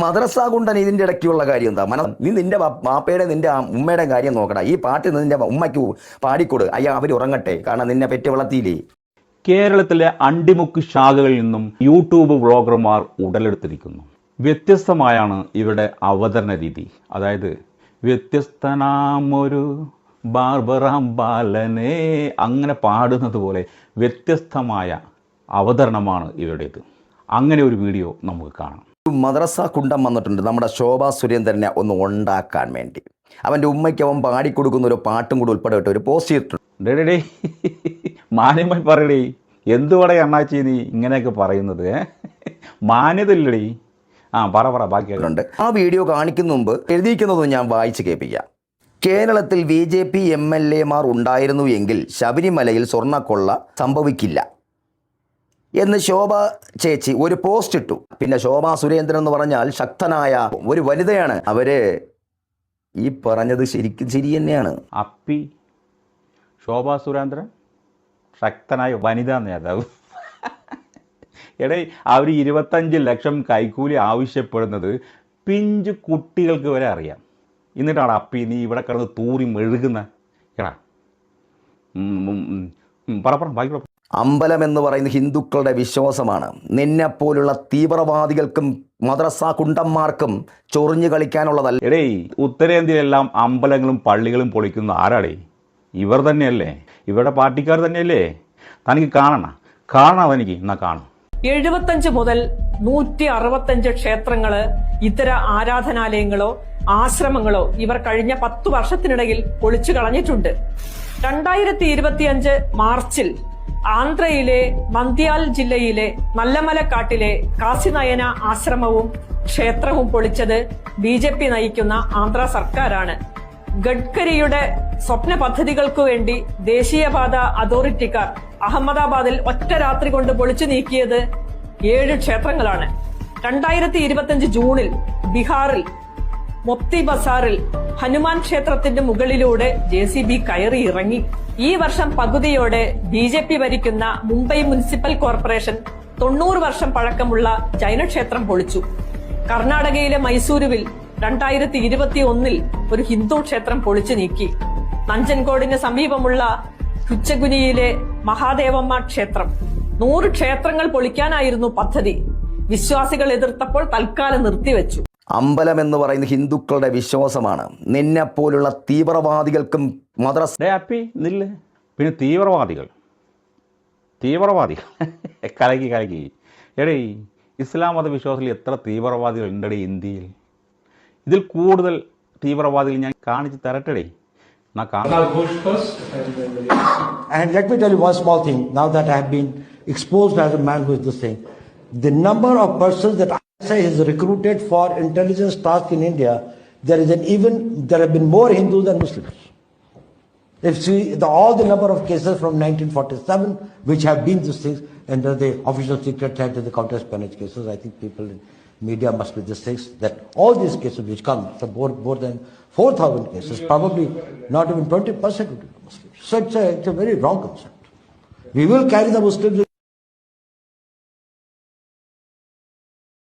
മദ്രസ കുണ്ടൻ ഇതിന്റെ ഇടയ്ക്കുള്ള കാര്യം എന്താ? നീ നിന്റെ ബാപ്പയുടെ നിന്റെ ഉമ്മയുടെ കാര്യം നോക്കടാ. ഈ പാട്ട് നിന്റെ ഉമ്മയ്ക്ക് പാടിക്കൊടു. അവർ ഉറങ്ങട്ടെ, കാരണം നിന്നെ പെറ്റ് വളർത്തിയില്ലേ. കേരളത്തിലെ അണ്ടിമുക്ക് ശാഖകളിൽ നിന്നും യൂട്യൂബ് വ്ളോഗർമാർ ഉടലെടുത്തിരിക്കുന്നു. വ്യത്യസ്തമായാണ് ഇവരുടെ അവതരണ രീതി. അതായത് വ്യത്യസ്തനാമൊരു ബാർബറാം ബാലനെ അങ്ങനെ പാടുന്നത് പോലെ വ്യത്യസ്തമായ അവതരണമാണ് ഇവരുടേത്. അങ്ങനെ ഒരു വീഡിയോ നമുക്ക് കാണാം. മദ്രസ കുണ്ടം വന്നിട്ടുണ്ട് നമ്മുടെ ശോഭാ സുരേന്ദ്രനെ ഒന്ന് ഉണ്ടാക്കാൻ വേണ്ടി. അവൻ്റെ ഉമ്മയ്ക്ക് അവൻ പാടിക്കൊടുക്കുന്ന ഒരു പാട്ടും കൂടി ഉൾപ്പെടെ ഒരു പോസ്റ്റ് ചെയ്തിട്ടുണ്ട്. ഡേ മാന്യമായി പറയടേ, എന്തുവടെ അണ്ണാച്ചി നീ ഇങ്ങനെയൊക്കെ പറയുന്നത്? മാന്യതയില്ലടേ. പറ ബാക്കിയുണ്ട്. ആ വീഡിയോ കാണിക്കുന്ന മുമ്പ് എഴുതിയിരിക്കുന്നതും ഞാൻ വായിച്ച് കേൾപ്പിക്കാം. കേരളത്തിൽ BJP MLA-മാർ ഉണ്ടായിരുന്നു എങ്കിൽ ശബരിമലയിൽ സ്വർണ്ണക്കൊള്ള സംഭവിക്കില്ല എന്ന് ശോഭ ചേച്ചി ഒരു പോസ്റ്റ് ഇട്ടു. പിന്നെ ശോഭാ സുരേന്ദ്രൻ എന്ന് പറഞ്ഞാൽ ശക്തനായ ഒരു വനിതയാണ്. അവര് ഈ പറഞ്ഞത് ശരിക്കും ശരി തന്നെയാണ്. അപ്പി ശോഭാ സുരേന്ദ്രൻ ശക്തനായ വനിതാ നേതാവ്. എടേ, അവർ 25 ലക്ഷം കൈക്കൂലി ആവശ്യപ്പെടുന്നത് പിഞ്ചു കുട്ടികൾക്ക് വരെ അറിയാം. എന്നിട്ടാണ് അപ്പി നീ ഇവിടെ കിടന്ന് തൂറി മെഴുകുന്ന എടാ. പറ. അമ്പലം എന്ന് പറയുന്ന ഹിന്ദുക്കളുടെ വിശ്വാസമാണ്. നിന്നെപ്പോലുള്ള തീവ്രവാദികൾക്കും മദ്രസ കുണ്ടന്മാർക്കും ചൊറിഞ്ഞു കളിക്കാനുള്ളതല്ല. എടേ, ഉത്തരേന്ത്യയിലെല്ലാം അമ്പലങ്ങളും പള്ളികളും പൊളിക്കുന്ന ആരാടേ? ഇവർ തന്നെയല്ലേ, ഇവരുടെ പാർട്ടിക്കാർ തന്നെയല്ലേ? തനിക്ക് കാണണം എനിക്ക്. എന്നാ കാണും. 75 മുതൽ 165 ക്ഷേത്രങ്ങള്, ഇതര ആരാധനാലയങ്ങളോ ആശ്രമങ്ങളോ ഇവർ കഴിഞ്ഞ 10 വർഷത്തിനിടയിൽ പൊളിച്ചു കളഞ്ഞിട്ടുണ്ട്. 2025 മാർച്ചിൽ ആന്ധ്രയിലെ മന്ത്യാൽ ജില്ലയിലെ നല്ലമലക്കാട്ടിലെ കാശിനയന ആശ്രമവും ക്ഷേത്രവും പൊളിച്ചത് BJP നയിക്കുന്ന ആന്ധ്ര സർക്കാരാണ്. ഗഡ്കരിയുടെ സ്വപ്ന പദ്ധതികൾക്കു വേണ്ടി ദേശീയപാത അതോറിറ്റിക്കാർ അഹമ്മദാബാദിൽ ഒറ്റ രാത്രി കൊണ്ട് പൊളിച്ചു നീക്കിയത് 7 ക്ഷേത്രങ്ങളാണ്. 2025 ജൂണിൽ ബീഹാറിൽ മൊപ്തി ബസാറിൽ ഹനുമാൻ ക്ഷേത്രത്തിന്റെ മുകളിലൂടെ JCB കയറി ഇറങ്ങി. ഈ വർഷം പകുതിയോടെ BJP ഭരിക്കുന്ന മുംബൈ മുനിസിപ്പൽ കോർപ്പറേഷൻ 90 വർഷം പഴക്കമുള്ള ജൈനക്ഷേത്രം പൊളിച്ചു. കർണാടകയിലെ മൈസൂരുവിൽ 2021 ഒരു ഹിന്ദു ക്ഷേത്രം പൊളിച്ചു നീക്കി. നഞ്ചൻകോടിന് സമീപമുള്ള കുച്ചഗുനിയിലെ മഹാദേവമ്മ ക്ഷേത്രം. 100 ക്ഷേത്രങ്ങൾ പൊളിക്കാനായിരുന്നു പദ്ധതി. വിശ്വാസികൾ എതിർത്തപ്പോൾ തൽക്കാലം നിർത്തിവെച്ചു. അമ്പലം എന്ന് പറയുന്ന ഹിന്ദുക്കളുടെ വിശ്വാസമാണ്. നിന്നെപ്പോലുള്ള തീവ്രവാദികൾക്കും മദ്രസ അപ്പി നില്ല്. പിന്നെ തീവ്രവാദികൾ കലക്കി. എടേ, ഇസ്ലാം മത വിശ്വാസത്തിൽ എത്ര തീവ്രവാദികൾ ഉണ്ടടേ ഇന്ത്യയിൽ? ഇതിൽ കൂടുതൽ തീവ്രവാദികൾ ഞാൻ കാണിച്ചു തരട്ടെ. And let me tell you one small thing. Now that I have been exposed as a man who is this thing, the number of persons that ISI has recruited for intelligence tasks in India, there have been more Hindus than Muslims. If see all the number of cases from 1947 which have been these things under the official secret head of the counter-espionage cases, I think people in media must be these things, that all these cases which come from more than 4,000 cases, probably not even 20% would be Muslims. So it's a very wrong concept. We will carry the Muslims